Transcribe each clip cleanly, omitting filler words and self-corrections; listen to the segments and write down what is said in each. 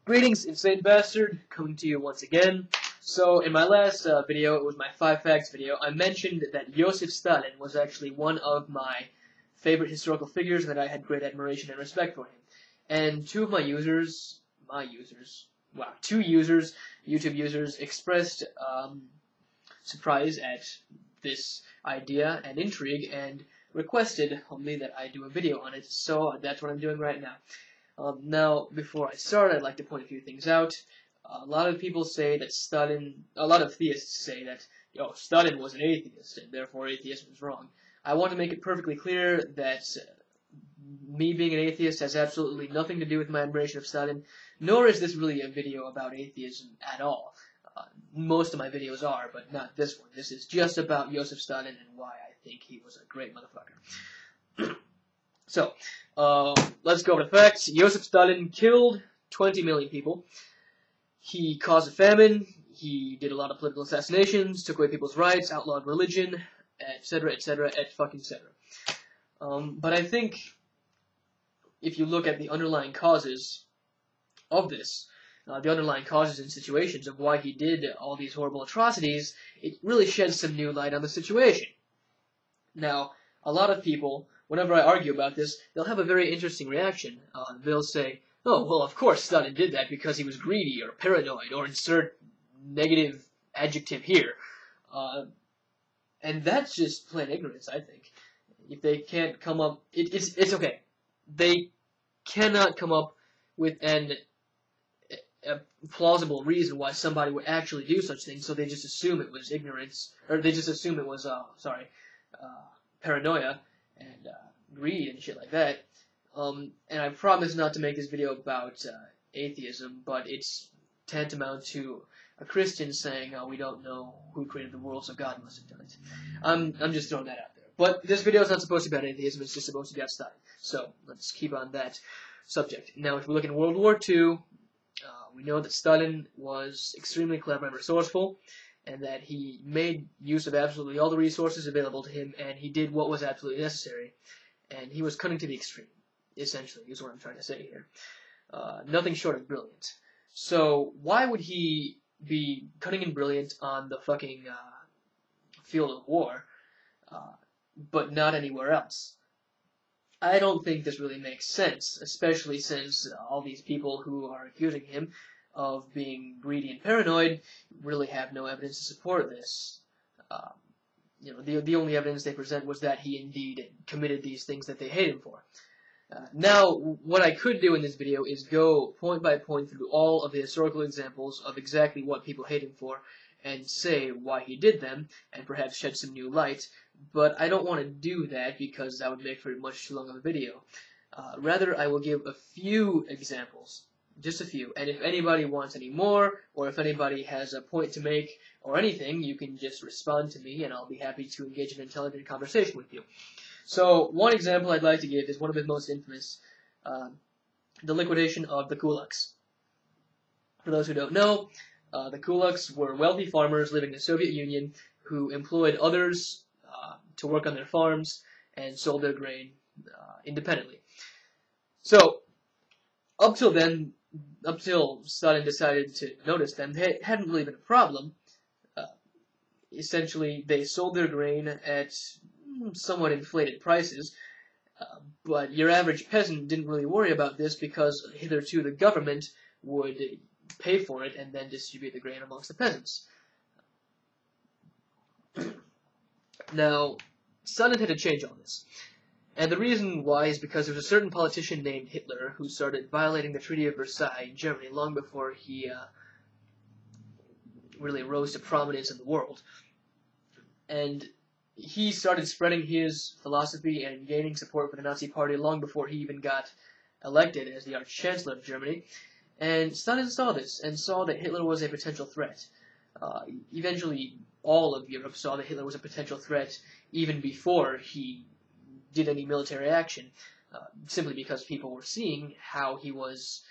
Greetings, insane bastard, coming to you once again. So, in my last video, it was my 5 facts video, I mentioned that Josef Stalin was actually one of my favorite historical figures and that I had great admiration and respect for him. And two YouTube users expressed surprise at this idea and intrigue and requested humbly that I do a video on it, so that's what I'm doing right now. Now, before I start, I'd like to point a few things out. A lot of people say that a lot of theists say that, Stalin was an atheist, and therefore atheism is wrong. I want to make it perfectly clear that me being an atheist has absolutely nothing to do with my admiration of Stalin, nor is this really a video about atheism at all. Most of my videos are, but not this one. This is just about Josef Stalin and why I think he was a great motherfucker. So, let's go to facts. Josef Stalin killed 20 million people. He caused a famine. He did a lot of political assassinations, took away people's rights, outlawed religion, etc., etc., etc. But I think if you look at the underlying causes of this, the underlying causes and situations of why he did all these horrible atrocities, it really sheds some new light on the situation. Now, a lot of people, whenever I argue about this, they'll have a very interesting reaction. They'll say, oh, well, of course Stalin did that because he was greedy or paranoid, or insert negative adjective here. And that's just plain ignorance, I think. If they can't come up, it's okay. They cannot come up with a plausible reason why somebody would actually do such things, so they just assume it was ignorance, or they just assume it was, paranoia and greed and shit like that. And I promise not to make this video about atheism, but it's tantamount to a Christian saying, we don't know who created the world, so God must have done it. I'm just throwing that out there. But this video is not supposed to be about atheism, it's just supposed to be about Stalin. So, let's keep on that subject. Now, if we look at World War II, we know that Stalin was extremely clever and resourceful, and that he made use of absolutely all the resources available to him, and he did what was absolutely necessary. And he was cunning to the extreme, essentially, is what I'm trying to say here. Nothing short of brilliant. So, why would he be cunning and brilliant on the fucking field of war, but not anywhere else? I don't think this really makes sense, especially since all these people who are accusing him of being greedy and paranoid really have no evidence to support this. The only evidence they present was that he indeed committed these things that they hate him for. Now, what I could do in this video is go point by point through all of the historical examples of exactly what people hate him for, and say why he did them, and perhaps shed some new light, but I don't want to do that because that would make for much too long of a video. Rather, I will give a few examples, just a few, and if anybody wants any more, or if anybody has a point to make, or anything, you can just respond to me, and I'll be happy to engage in an intelligent conversation with you. So, one example I'd like to give is one of his most infamous, the liquidation of the kulaks. For those who don't know, the kulaks were wealthy farmers living in the Soviet Union who employed others to work on their farms and sold their grain independently. So, up till Stalin decided to notice them, it hadn't really been a problem. Essentially, they sold their grain at somewhat inflated prices, but your average peasant didn't really worry about this because hitherto the government would pay for it and then distribute the grain amongst the peasants. Now, Stalin had to change all this. And the reason why is because there was a certain politician named Hitler who started violating the Treaty of Versailles in Germany long before he really rose to prominence in the world. And he started spreading his philosophy and gaining support for the Nazi Party long before he even got elected as the Arch-Chancellor of Germany. And Stalin saw this, and saw that Hitler was a potential threat. Eventually, all of Europe saw that Hitler was a potential threat even before he did any military action, simply because people were seeing how he was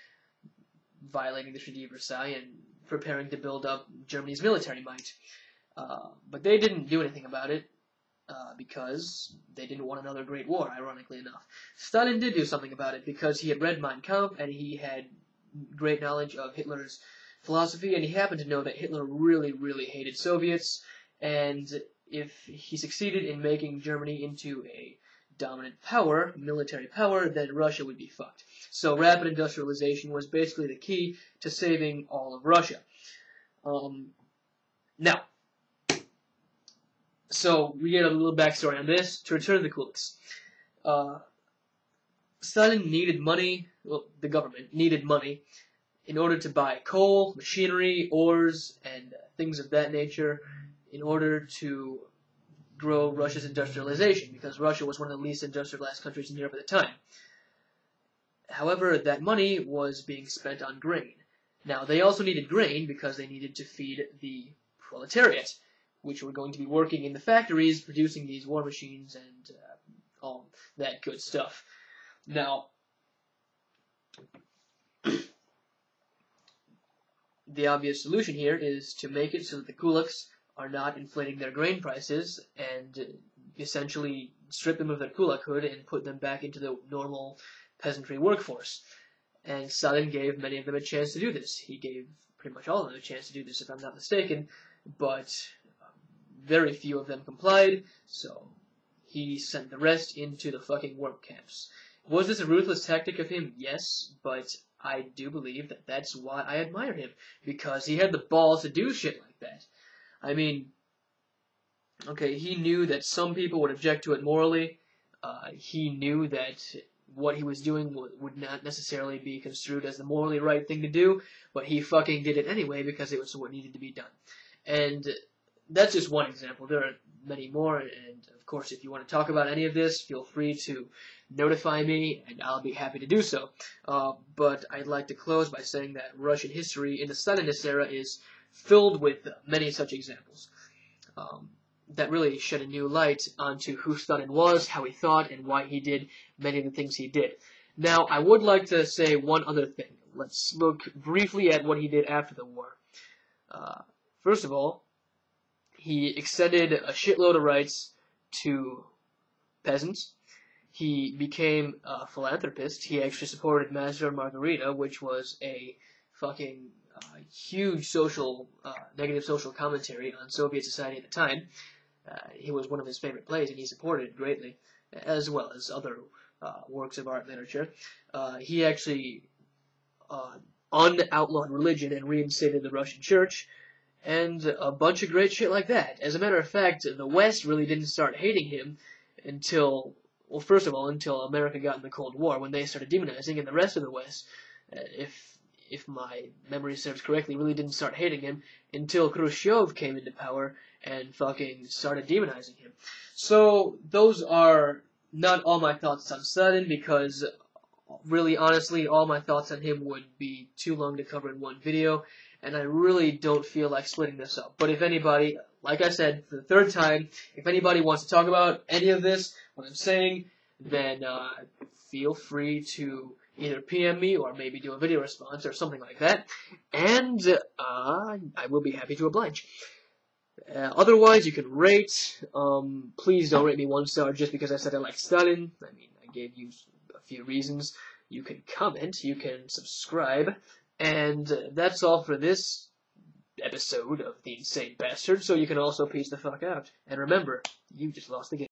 violating the Treaty of Versailles and preparing to build up Germany's military might. But they didn't do anything about it, because they didn't want another great war, ironically enough. Stalin did do something about it, because he had read Mein Kampf, and he had great knowledge of Hitler's philosophy, and he happened to know that Hitler really, really hated Soviets, and if he succeeded in making Germany into a dominant power, military power, then Russia would be fucked. So rapid industrialization was basically the key to saving all of Russia. Now, so we get a little backstory on this. To return to the kulaks. Stalin needed money, well, the government needed money in order to buy coal, machinery, ores, and things of that nature in order to grow Russia's industrialization, because Russia was one of the least industrialized countries in Europe at the time. However, that money was being spent on grain. Now, they also needed grain because they needed to feed the proletariat, which were going to be working in the factories producing these war machines and all that good stuff. Now, the obvious solution here is to make it so that the kulaks are not inflating their grain prices and essentially strip them of their kulakhood and put them back into the normal peasantry workforce. And Stalin gave many of them a chance to do this. He gave pretty much all of them a chance to do this, if I'm not mistaken, but very few of them complied, so he sent the rest into the fucking work camps. Was this a ruthless tactic of him? Yes, but I do believe that that's why I admire him, because he had the balls to do shit like that. I mean, okay, he knew that some people would object to it morally. He knew that what he was doing would not necessarily be construed as the morally right thing to do, but he fucking did it anyway because it was what needed to be done. And that's just one example. There are many more, and of course, if you want to talk about any of this, feel free to notify me, and I'll be happy to do so. But I'd like to close by saying that Russian history in the Stalinist era is filled with many such examples that really shed a new light onto who Stalin was, how he thought, and why he did many of the things he did. Now, I would like to say one other thing. Let's look briefly at what he did after the war. First of all, he extended a shitload of rights to peasants. He became a philanthropist. He actually supported Master and Margarita, which was a fucking huge social, negative social commentary on Soviet society at the time. It was one of his favorite plays, and he supported it greatly, as well as other works of art and literature. He actually unoutlawed religion and reinstated the Russian Church, and a bunch of great shit like that. As a matter of fact, the West really didn't start hating him until, well, first of all, until America got in the Cold War, when they started demonizing, and the rest of the West, if my memory serves correctly, really didn't start hating him until Khrushchev came into power and fucking started demonizing him. So, those are not all my thoughts on Stalin, because really, honestly, all my thoughts on him would be too long to cover in one video, and I really don't feel like splitting this up. But if anybody, like I said, for the third time, if anybody wants to talk about any of this, what I'm saying, then feel free to either PM me or maybe do a video response or something like that, and I will be happy to oblige. Otherwise, you can rate. Please don't rate me 1 star just because I said I like Stalin. I mean, I gave you a few reasons. You can comment, you can subscribe, and that's all for this episode of The Insane Bastard, so you can also peace the fuck out. And remember, you just lost the game.